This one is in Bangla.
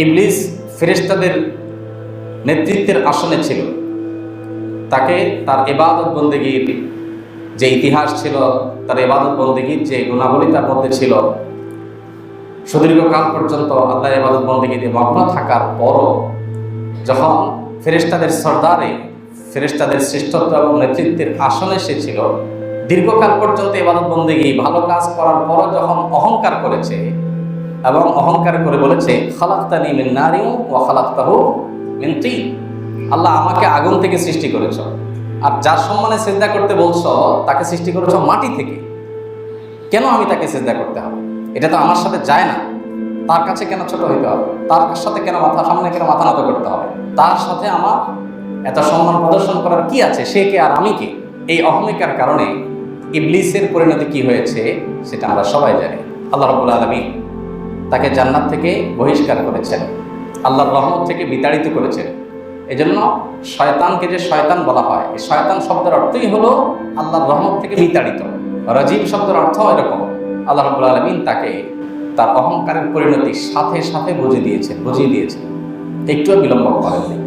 ইবলিস ফেরেশতাদের নেতৃত্বের আসনে ছিল। তাকে তার ইবাদত বন্দেগীর যে ইতিহাস ছিল, তার ইবাদত বন্দেগীর যে গুণাবলী তার মধ্যে ছিল, সুদীর্ঘকাল পর্যন্ত আল্লাহ ইবাদত বন্দেগীতে মগ্ন থাকার পরও যখন ফেরেশতাদের সরদারে, ফেরেশতাদের শ্রেষ্ঠত্ব এবং নেতৃত্বের আসনে সে ছিল, দীর্ঘকাল পর্যন্ত ইবাদত বন্দেগী ভালো কাজ করার পরও যখন অহংকার করেছে এবং অহংকার করে বলেছে খালাকতানি মিন নারিন ওয়া খালাকতাহু মিন তিন, আল্লাহ আমাকে আগুন থেকে সৃষ্টি করেছ, আর যার সম্মানে সিজদা করতে বলছো তাকে সৃষ্টি করেছ মাটি থেকে, কেন আমি তাকে সিজদা করতে হবে? এটা তো আমার সাথে যায় না। তার কাছে কেন ছোট হইতে হবে? তার সাথে কেন সামনে কেন মাথা নত করতে হবে? তার সাথে আমার এত সম্মান প্রদর্শন করার কি আছে? সে কে আর আমি কে? এই অহমিকার কারণে ইবলিসের পরিণতি কি হয়েছে সেটা আমরা সবাই জানি। আল্লাহ রাব্বুল আলামিন তাকে জান্নাত থেকে বহিষ্কার করেছেন, আল্লাহর রহমত থেকে বিতাড়িত করেছেন। এজন্য শয়তানকে যে শয়তান বলা হয়, এই শয়তান শব্দের অর্থই হলো আল্লাহর রহমত থেকে বিতাড়িত। রাজিম শব্দের অর্থ এরকম। আল্লাহ রাব্বুল আলামিন তাকে তার অহংকারের পরিণতি সাথে সাথে বুঝিয়ে দিয়েছেন, একটু বিলম্ব করেননি।